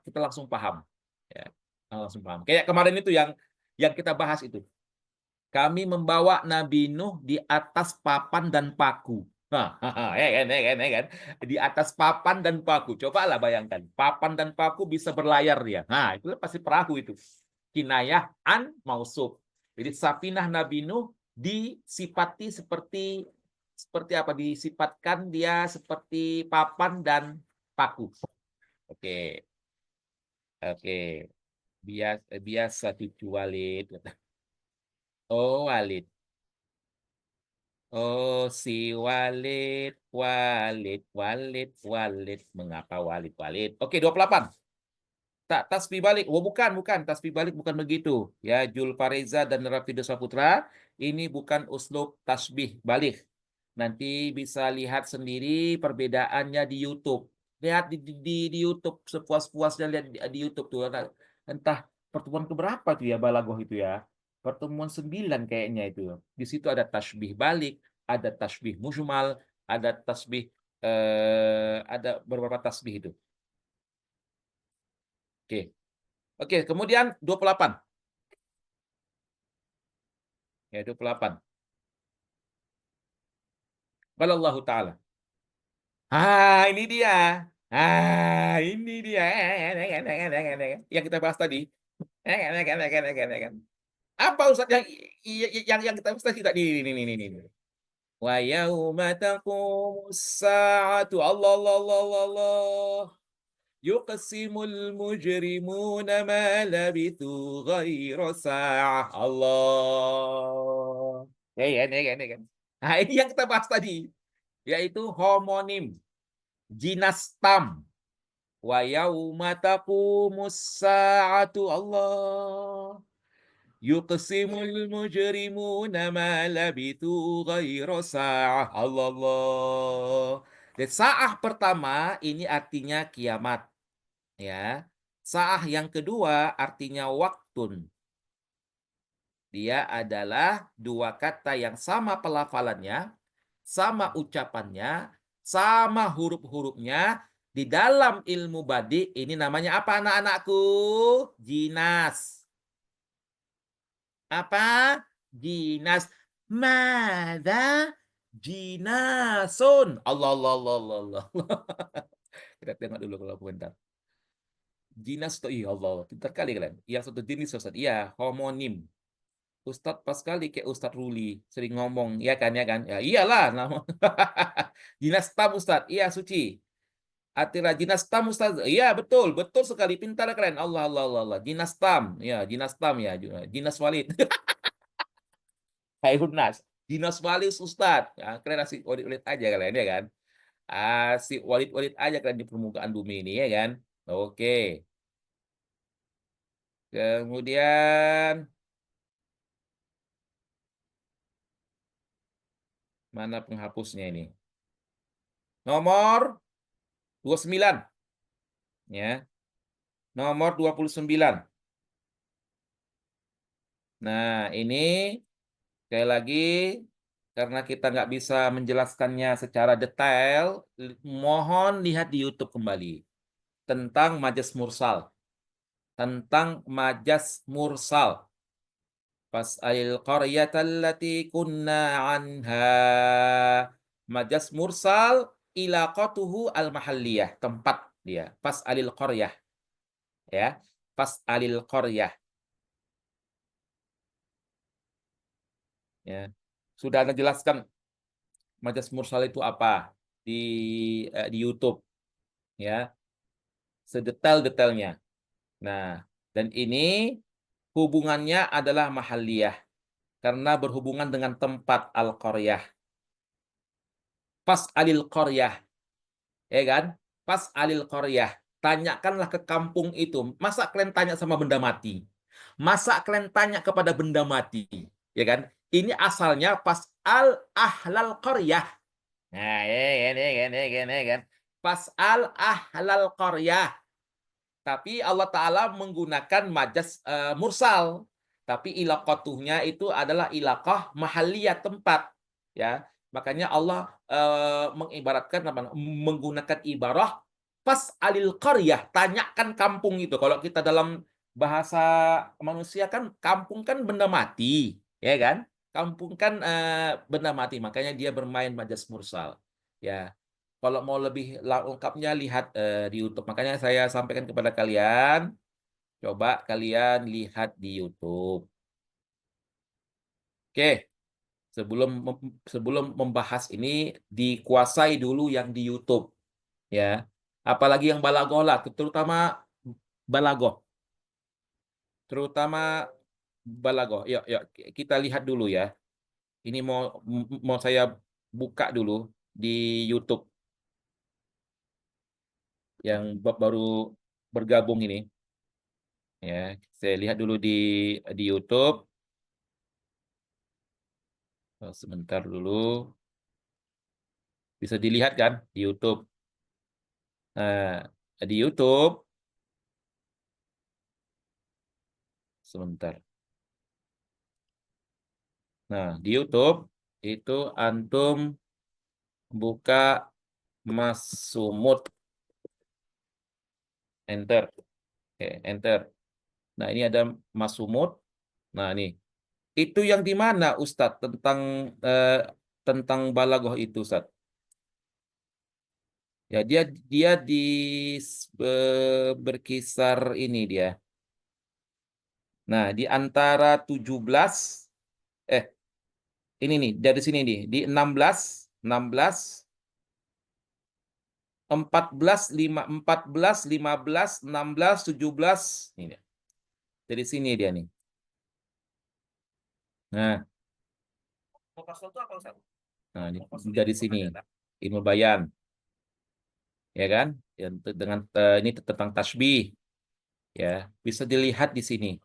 kita langsung paham. Ya, langsung paham. Kayak kemarin itu yang kita bahas itu. Kami membawa Nabi Nuh di atas papan dan paku. Nah, ya kan, ya kan, ya kan. Di atas papan dan paku. Cobalah bayangkan, papan dan paku bisa berlayar dia. Nah, itu pasti perahu itu. Kinayah an mausuf. Jadi safinah Nabi Nuh disifati seperti apa? Disifatkan dia seperti papan dan paku. Oke, oke. Biasa cucu Walid. Oh, Walid. Oh, si Walid, Walid, Walid, Walid. Mengapa Walid, Walid? Oke, 28. Tak tasbih balik. Oh, bukan. Tasbih balik bukan begitu. Ya, Julfareza dan Rafido Saputra, ini bukan uslub tasbih balik. Nanti bisa lihat sendiri perbedaannya di YouTube. Lihat di YouTube sepuas-puasnya, lihat di YouTube tuh. Entah pertemuan keberapa tuh ya Balagoh itu ya. Pertemuan 9 kayaknya itu. Di situ ada tasbih balik, ada tasbih mujmal, ada tasbih ada beberapa tasbih itu. Oke. Oke, kemudian 28. Ya, 28. Qala Allahu ta'ala. Ini dia. Ini dia. Yang kita bahas tadi. Apa Ustaz yang kita bahas tadi? Ini. Wa yauma taqumus sa'atu. Allah, Allah, Allah, Allah, Allah. Yuqsimul mujrimuna ma labithu ghaira sa'ah. Allah. Ya kan. Nah, ini yang kita bahas tadi, yaitu homonim, jinas tam. Wa yauma taqumus sa'atu. Allah. Yuqsimul mujrimuna ma labithu ghaira sa'ah. Allah, Allah. Dan sa'ah pertama ini artinya kiamat. Ya. Sa'ah yang kedua artinya waktun. Dia adalah dua kata yang sama pelafalannya, sama ucapannya, sama huruf-hurufnya. Di dalam ilmu badi ini namanya apa anak-anakku? Jinas. Apa? Jinas. Mada? Jinasun. Allah, Allah, Allah, Allah, Allah. Kita tengok dulu kalau komentar. Jinas itu, iya Allah, pintar kali kalian. Yang satu jenis Ustaz, iya, homonim. Ustadz pas kali kayak Ustadz Ruli sering ngomong, ya kan, ya kan? Ya iyalah, nama. Jinas tam Ustadz, iya suci. Atira jinas tam Ustadz, iya betul, betul sekali, pintar kalian. Allah, Allah, Allah, Allah. Jinas tam, ya jinas tam ya, jinas walid. Khairunas. Jinas walid Ustadz. Ya, kalian asik walid-walid aja kalian, ya kan? Asik walid-walid aja kalian di permukaan bumi ini, ya kan? Oke. Kemudian mana penghapusnya ini? Nomor 29 ya. Nomor 29. Nah, ini sekali lagi karena kita nggak bisa menjelaskannya secara detail, mohon lihat di YouTube kembali tentang majas mursal. Tentang majas mursal. Fas'alil qaryatallati kunna anha. Majas mursal ilaqatuhu al-mahalliyah, tempat dia. Fas'alil qaryah, ya. Fas'alil qaryah, ya. Sudah Anda jelaskan majas mursal itu apa di YouTube, ya. Sedetail-detailnya. Nah, dan ini hubungannya adalah mahalliyah karena berhubungan dengan tempat al-qaryah. Fas'alil qaryah, ya kan? Fas'alil qaryah. Tanyakanlah ke kampung itu. Masa kalian tanya sama benda mati? Masa kalian tanya kepada benda mati? Ya kan? Ini asalnya fas'al ahlal qaryah. Nah, ya kan, ya kan, ya kan, ya kan. Fas'al ahlal qaryah. Tapi Allah Ta'ala menggunakan majas mursal. Tapi ilaqatuhnya itu adalah ilaqah mahalliyah, tempat. Ya, makanya Allah mengibaratkan apa? Menggunakan ibarah fas'alil qaryah, tanyakan kampung itu. Kalau kita dalam bahasa manusia kan kampung kan benda mati, ya kan? Kampung kan benda mati, makanya dia bermain majas mursal. Ya. Kalau mau lebih lengkapnya lihat di YouTube. Makanya saya sampaikan kepada kalian, coba kalian lihat di YouTube. Oke, sebelum membahas ini dikuasai dulu yang di YouTube, ya. Apalagi yang balagoh lah, terutama balagoh, terutama balagoh. Yuk, yuk kita lihat dulu ya. Ini mau saya buka dulu di YouTube yang baru bergabung ini. Ya, saya lihat dulu di YouTube. Sebentar dulu. Bisa dilihat kan di YouTube. Nah, di YouTube sebentar. Nah, di YouTube itu antum buka Mas Sumut, enter. Oke, enter. Nah, ini ada Mas Sumut. Nah, ini. Itu yang di mana Ustadz tentang balagoh itu, Ustadz? Ya, dia berkisar ini dia. Nah, di antara 17 eh ini nih dari sini nih di 16, 15, 16, 17 ini dari sini dia nih. Nah, nah ini dari sini Ilmu Bayan, ya kan? Dengan ini tentang tasbih, ya bisa dilihat di sini.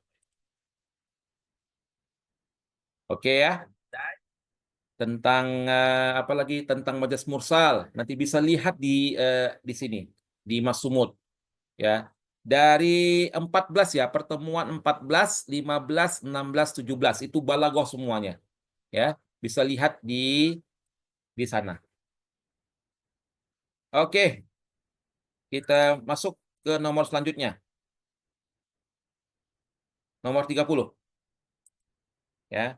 Oke ya, tentang apalagi tentang majas mursal nanti bisa lihat di sini di Mas Sumut, ya. Dari 14 ya, pertemuan 14, 15, 16, 17 itu balagoh semuanya, ya. Bisa lihat di sana. Oke, kita masuk ke nomor selanjutnya. Nomor 30, ya.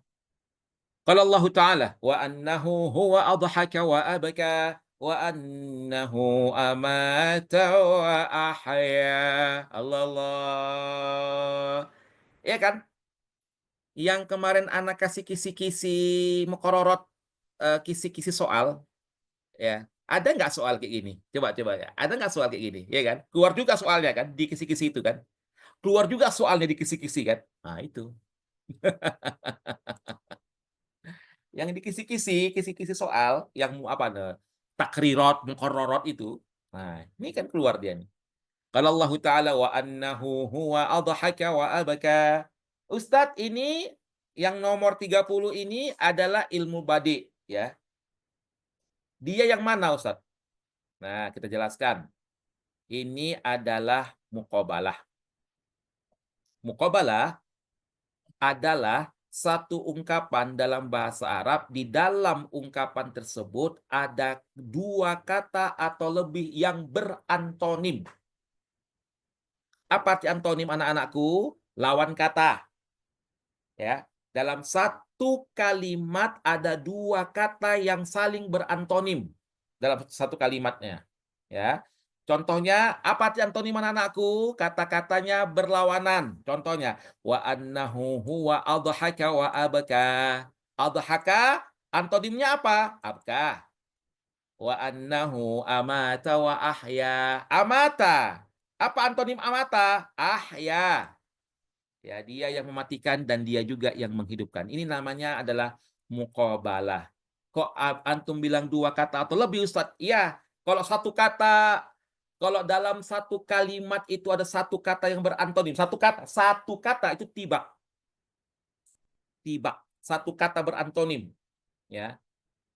Qala Allah Ta'ala wa annahu huwa adhaka wa abaka wa annahu amata wa ahya. Allah Allah. Ya kan? Yang kemarin anak kasih kisi-kisi mekororot kisi-kisi soal, ya. Ada nggak soal kayak gini? Coba coba ya. Ada nggak soal kayak gini? Ya kan? Keluar juga soalnya kan di kisi-kisi itu kan? Keluar juga soalnya di kisi-kisi kan? Nah, itu. Yang di kisi-kisi soal yang apa takrirot, muqarrarat itu. Nah, ini kan keluar dia nih. Kalau Allah Ta'ala wa annahu huwa adhaka wa abaka. Ustadz, ini yang nomor 30 ini adalah ilmu badi, ya. Dia yang mana, Ustadz? Nah, kita jelaskan. Ini adalah muqabalah. Muqabalah adalah satu ungkapan dalam bahasa Arab, di dalam ungkapan tersebut ada dua kata atau lebih yang berantonim. Apa arti antonim anak-anakku? Lawan kata. Ya, dalam satu kalimat ada dua kata yang saling berantonim dalam satu kalimatnya. Ya, contohnya apa arti antonim anak-anakku? Kata-katanya berlawanan. Contohnya, wa annahu huwa adhaka wa abka. Adhaka antonimnya apa? Abka. Wa annahu amata wa ahya. Amata. Apa antonim amata? Ahya. Ya, dia yang mematikan dan dia juga yang menghidupkan. Ini namanya adalah muqabalah. Kok antum bilang dua kata atau lebih, Ustadz? Iya, kalau satu kata, kalau dalam satu kalimat itu ada satu kata yang berantonim, satu kata itu tibak, tibak, satu kata berantonim, ya,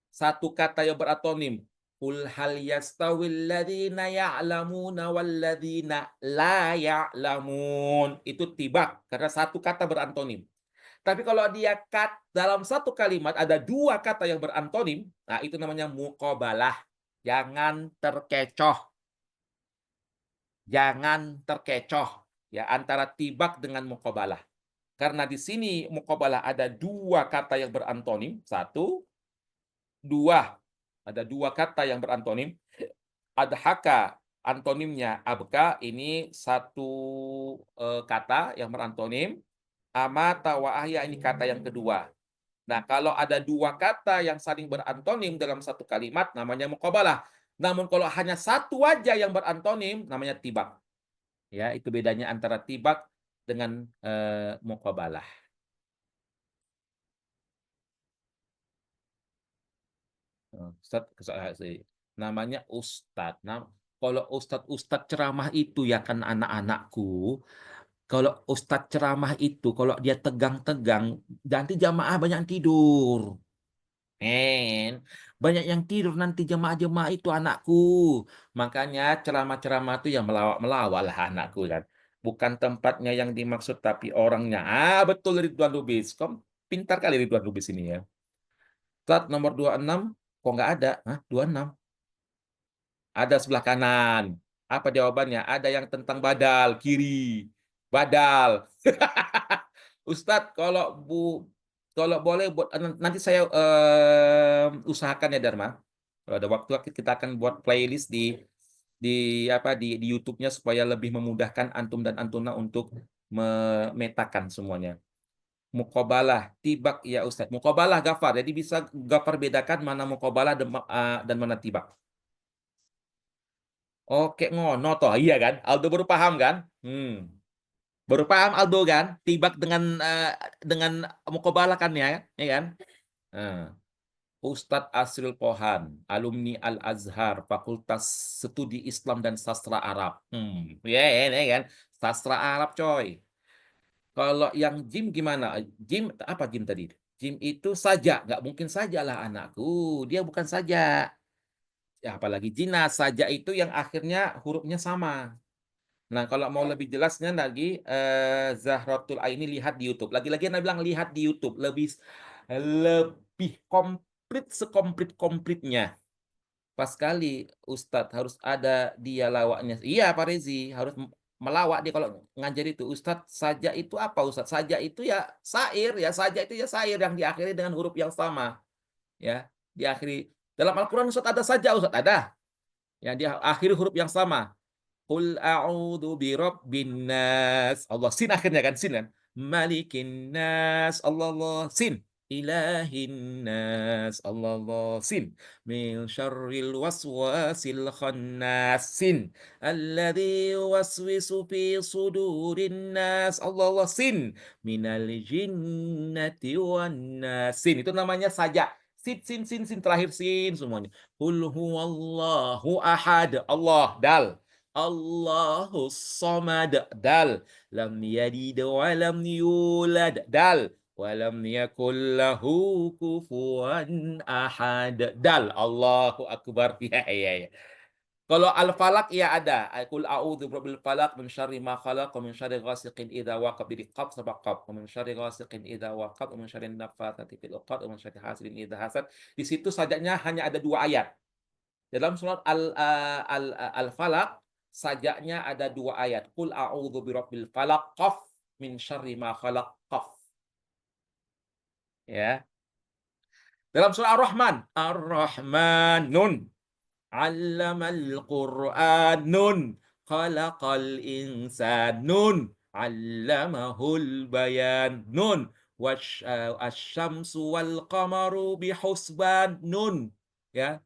satu kata yang berantonim. Qul hal yastawil ladzina ya'lamuna wal ladzina la ya'lamun. Itu tibak karena satu kata berantonim. Tapi kalau dia dalam satu kalimat ada dua kata yang berantonim, nah itu namanya muqabalah. Jangan terkecoh. Jangan terkecoh ya antara tibak dengan muqabalah. Karena di sini muqabalah ada dua kata yang berantonim, satu, dua. Ada dua kata yang berantonim. Adhaka antonimnya abka, ini satu kata yang berantonim. Amata wa ahya ini kata yang kedua. Nah, kalau ada dua kata yang saling berantonim dalam satu kalimat, namanya muqabalah. Namun kalau hanya satu aja yang berantonim, namanya tibak. Ya, itu bedanya antara tibak dengan muqabalah. Namanya Ustadz. Nah, kalau Ustadz ceramah itu ya kan anak-anakku. Kalau Ustadz ceramah itu, kalau dia tegang-tegang, nanti jamaah banyak yang tidur. Men, banyak yang tidur nanti jemaah-jemaah itu anakku. Makanya ceramah-ceramah itu yang melawak-melawak lah anakku kan. Bukan tempatnya yang dimaksud tapi orangnya. Ah, betul Ridwan Lubis. Kok pintar kali Ridwan Lubis ini ya. Plat nomor 26 kok nggak ada? Hah, 26. Ada sebelah kanan. Apa jawabannya? Ada yang tentang badal, kiri. Badal. Ustadz, kalau boleh buat nanti saya usahakan ya Dharma. Kalau ada waktu kita akan buat playlist di YouTube-nya supaya lebih memudahkan antum dan antuna untuk memetakan semuanya. Muqabalah, tibak ya Ustadz. Muqabalah Gafar. Jadi bisa Gafar bedakan mana muqabalah dan mana tibak. Oke, ngono toh. Iya kan? Aldo baru paham kan? Baru paham Aldo kan? Tibak dengan muqabalah kan ya kan? Nah, Ustadz Asril Pohan, alumni Al-Azhar, Fakultas Studi Islam dan Sastra Arab. Ya kan? Sastra Arab, coy. Kalau yang Jim gimana? Jim apa Jim tadi? Jim itu saja, nggak mungkin saja lah anakku. Dia bukan saja. Ya, apalagi jinas, saja itu yang akhirnya hurufnya sama. Nah, kalau mau lebih jelasnya lagi, Zahratul Aini lihat di YouTube. Lagi-lagi Anda bilang lihat di YouTube. Lebih komplit sekomplit-komplitnya. Pas kali Ustadz harus ada dia lawaknya. Iya, Pak Rezi harus melawak dia kalau ngajar itu. Ustadz saja itu apa Ustadz? Saja itu ya sair, ya saja itu ya sair yang diakhiri dengan huruf yang sama. Ya, diakhiri. Dalam Al-Quran Ustadz ada saja, Ustadz ada. Yang diakhiri huruf yang sama. Qul a'udzu birabbin nas. Allah sin akhirnya kan sin kan. Malikin nas. Allah sin. Ilahin nas. Allah sin. Min syarril waswasil khannas. Sin. Alladzi waswisu fi sudurin nas. Allah sin. Minal jinnati wan nas. Sin itu namanya saja. Sin terakhir sin semuanya. Qul huwallahu ahad. Allah dal. Allahus samad dal, lam yalid wa lam yulad dal, wa lam yakul lahu kufuwan ahad dal. Allahu akbar. Ya. Kalau Al-Falaq ya ada, qul a'udzu birabbil falaq min syarri ma khalaq wa min syarri ghasiqin idza waqab, jadi qaf sama qaf, wa min syarri ghasiqin idza waqab, wa min syarri naffatsati fil 'uqad, wa min syarri hasidin idza hasad. Di situ sajaknya hanya ada 2 ayat. Dalam surat Al-Falaq sajaknya ada 2 ayat, qul a'udzu birabbil falaq, qaf, min syarri ma khalaq, qaf, ya. Dalam surah Ar-Rahman, Ar-Rahman, nun. 'Allamal Qur'an, nun. Khalaqal insan, nun. 'Allamahul bayan, nun. Asy-syamsu wal qamaru bihusban, nun. Ya,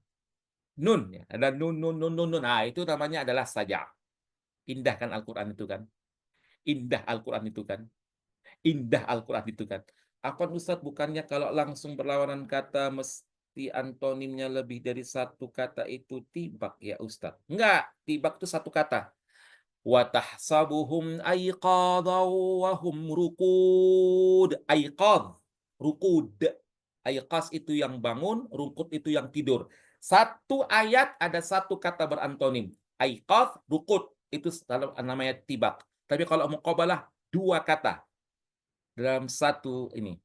nun ya, ada nun nun nun nun nun. Nah, itu namanya adalah saja. Indah kan Al-Qur'an itu kan? Indah Al-Qur'an itu kan? Indah Al-Quran itu kan. Apa Ustadz, bukannya kalau langsung berlawanan kata mesti antonimnya lebih dari satu kata itu tibak ya Ustadz? Enggak, tibak itu satu kata. Wa tahsabuhum aiqadhaw wa hum rukud. Aiqadh, rukud. Aiqas itu yang bangun, rukud itu yang tidur. Satu ayat ada satu kata berantonim. Aiqadh, rukud. Itu namanya tibak. Tapi kalau muqabalah, dua kata dalam satu ini.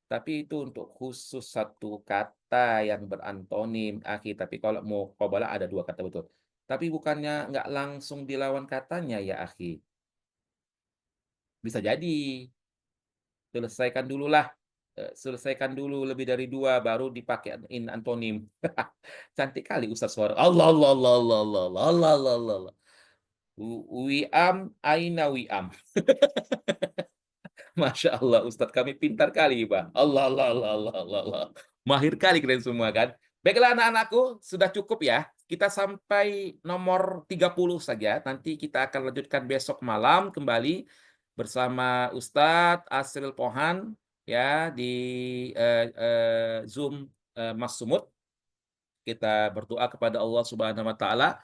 Tapi itu untuk khusus satu kata yang berantonim, akhi. Tapi kalau mau muqabalah ada dua kata, betul. Tapi bukannya nggak langsung dilawan katanya ya, akhi. Bisa jadi. Selesaikan dululah. Selesaikan dulu lebih dari dua, baru dipakai antonim. Cantik kali Ustaz suara. Allah, Allah, Allah, Allah, Allah, Allah, Allah, Allah, Allah, Allah. Wiam, aina wiam. Masya Allah, Ustadz kami pintar kali, Pak. Allah, Allah, Allah, Allah, Allah, Allah. Mahir kali kalian semua kan. Baiklah anak-anakku, sudah cukup ya. Kita sampai nomor 30 saja. Nanti kita akan lanjutkan besok malam kembali bersama Ustadz Asril Pohan ya di Zoom Mas Sumut. Kita berdoa kepada Allah Subhanahu wa taala.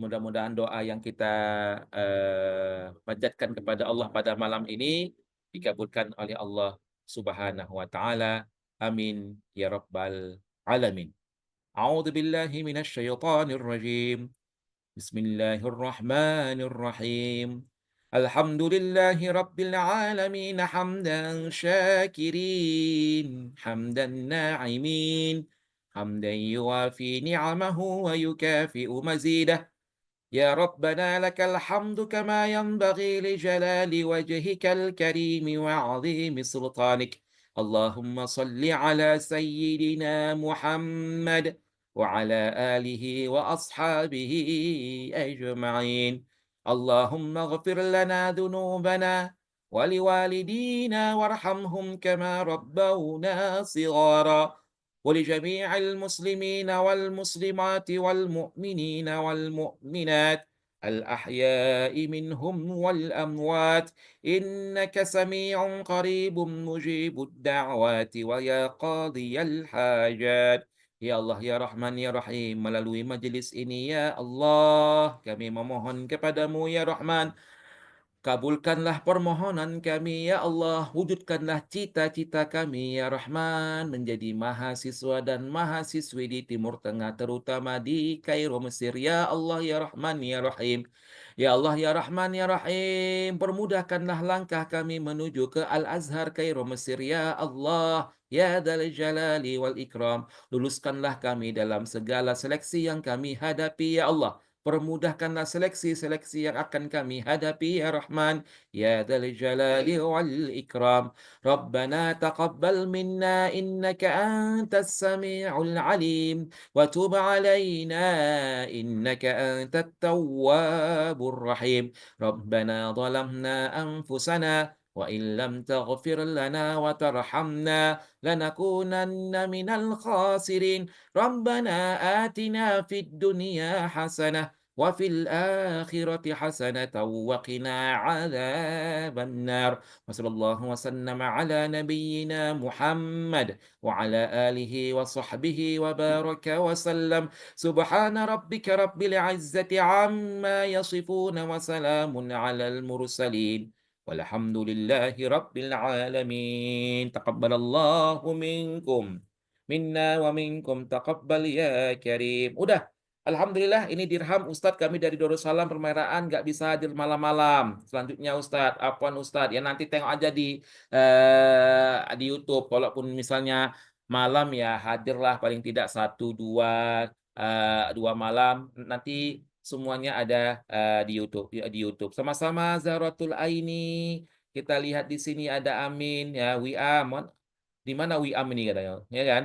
Mudah-mudahan doa yang kita panjatkan kepada Allah pada malam ini dikabulkan oleh Allah Subhanahu wa taala. Amin ya rabbal alamin. A'udzu billahi minasy syaithanir rajim. Bismillahirrahmanirrahim. Alhamdulillahi rabbil alamin hamdan syakirin hamdan na'imin hamdan yuwafi ni'amahu wa yukafi'u mazidah. يا ربنا لك الحمد كما ينبغي لجلال وجهك الكريم وعظيم سلطانك. اللهم صل على سيدنا محمد وعلى آله وأصحابه أجمعين. اللهم اغفر لنا ذنوبنا ولوالدينا وارحمهم كما ربونا صغارا. ولجميع المسلمين والمسلمات والمؤمنين والمؤمنات الأحياء منهم والأموات إنك سميع قريب مجيب الدعوات ويا قاضي الحاجات. Ya Allah, ya Rahman, ya Rahim, melalui majelis ini, ya Allah, kami memohon kepadamu, ya Rahman, kabulkanlah permohonan kami, ya Allah. Wujudkanlah cita-cita kami, ya Rahman, menjadi mahasiswa dan mahasiswi di Timur Tengah, terutama di Kairo, Mesir. Ya Allah, ya Rahman, ya Rahim. Ya Allah, ya Rahman, ya Rahim. Permudahkanlah langkah kami menuju ke Al-Azhar, Kairo, Mesir. Ya Allah, ya Dzal Jalali wal Ikram. Luluskanlah kami dalam segala seleksi yang kami hadapi, ya Allah. Permudahkanlah seleksi-seleksi yang akan kami hadapi, ya Rahman, ya Dzal Jalali wal Ikram. Rabbana taqabbal minna innaka antas sami'ul alim wa tub alaina innaka antat tawwabur rahim. Rabbana zalamna anfusana wa in lam taghfir lana wa tarhamna lanakunanna minal khasirin. Rabbana atina fid dunya hasanah wa fil akhirati hasanatan wa qina adzabannar. Wa sallallahu wa sallama ala nabiyyina Muhammad wa ala alihi wa sahbihi wa baraka wa sallam. Subhana rabbika rabbil izzati amma yasifun wa salamun alal mursalin. Walhamdulillahi rabbil alamin. Taqabbalallahu minkum minna wa minkum taqabbal ya karim. Udah, Alhamdulillah ini dirham Ustadz, kami dari Darussalam Permairan nggak bisa hadir malam-malam. Selanjutnya Ustadz, afwan Ustadz, ya nanti tengok aja di YouTube. Kalaupun misalnya malam ya hadirlah paling tidak satu 2 2 malam, nanti semuanya ada, di YouTube. Sama-sama Zahratul Aini, kita lihat di sini ada Amin, ya, Wiam, di mana Wiam ini katanya, ya kan?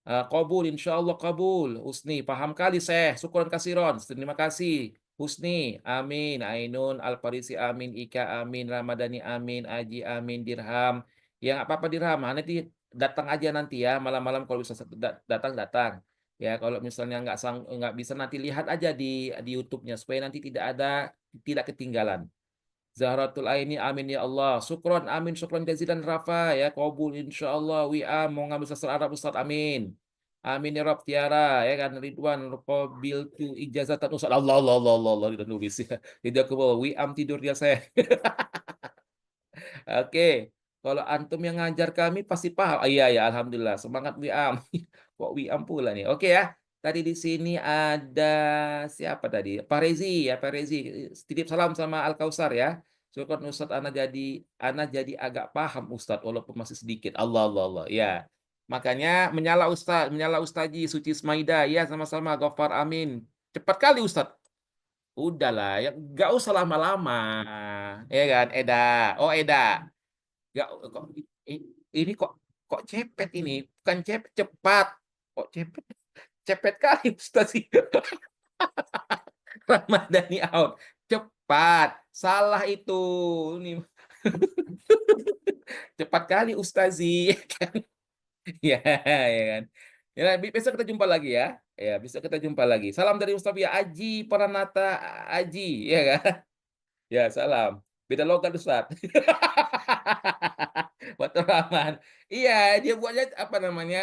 Qabul, insyaallah qabul. Husni, paham kali Syekh, syukron kasiron. Terima kasih. Husni, amin. Ainun, Al-Farisi, amin. Ika, amin. Ramadhani, amin. Aji, amin. Dirham. Ya nggak apa-apa Dirham, nanti datang aja nanti ya, malam-malam kalau bisa datang, datang. Ya kalau misalnya nggak bisa nanti lihat aja di YouTube-nya supaya nanti tidak ketinggalan. Zahratul Aini, amin ya Allah. Syukron, amin. Syukron jazilan Rafa, ya qabul insyaallah. Wi'am mau ngambil sastra Arab Ustaz, amin. Amin ya Rob Tiara, ya kan Ridwan qabil tu ijazatan Ustaz. Allah Allah Allah Allah, Allah udah nulis ya. Jadi aku bawa Wi'am tidur dia saya. Oke, kalau antum yang ngajar kami pasti paham. Ah, iya ya, alhamdulillah. Semangat Wi'am. Kok Wi'am pula nih? Oke ya. Tadi di sini ada siapa tadi? Pak Rezi ya, Pak Rezi. Titip salam sama Al Kausar ya. Syukur Ustadz ana jadi agak paham Ustadz walaupun masih sedikit. Allah Allah Allah. Ya. Makanya menyala Ustazi Suci Ismaida. Ya, sama-sama Ghaffar amin. Cepat kali Ustadz. Udahlah, ya nggak usah lama-lama. Ya kan, Eda. Oh, Eda. Ya, kok ini kok cepet ini, bukan cepet, cepat. Kok cepet? Cepet kali Ustaz sih. Ramadhani out. Cepat, salah itu. Ini cepat kali Ustazi, ya kan? Ya, ya kan? Ya, besok kita jumpa lagi ya. Ya, besok kita jumpa lagi. Salam dari Mustafa Aji Pranata Aji, ya kan? Ya, salam. Beda logat, Ustaz. Fatur Rahman. Iya, dia buatnya apa namanya,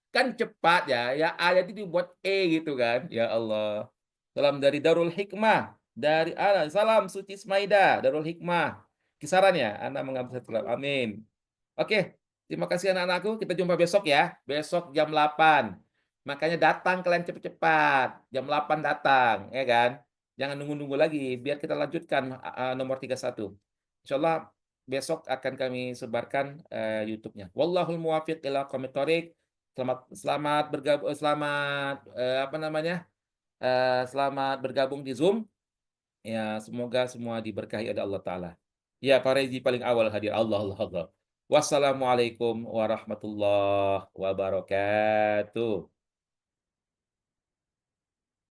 kan cepat ya, ya A-nya itu dibuat E gitu kan. Ya Allah. Salam dari Darul Hikmah, dari salam Suci Ismaida, Darul Hikmah. Kisaran ya, Anda mengambil satu amin. Oke, terima kasih anak-anakku, kita jumpa besok ya. Besok jam 8. Makanya datang kalian cepat-cepat, jam 8 datang, ya kan? Jangan nunggu-nunggu lagi, biar kita lanjutkan nomor 31. Insyaallah besok akan kami sebarkan YouTube-nya. Wallahul muwaffiq ila aqwamit thoriq. Selamat selamat bergabung selamat apa namanya? Selamat bergabung di Zoom. Ya, semoga semua diberkahi oleh Allah Ta'ala. Ya, Pak Rezi paling awal hadir. Allah, Allah, Allah. Wassalamualaikum warahmatullahi wabarakatuh.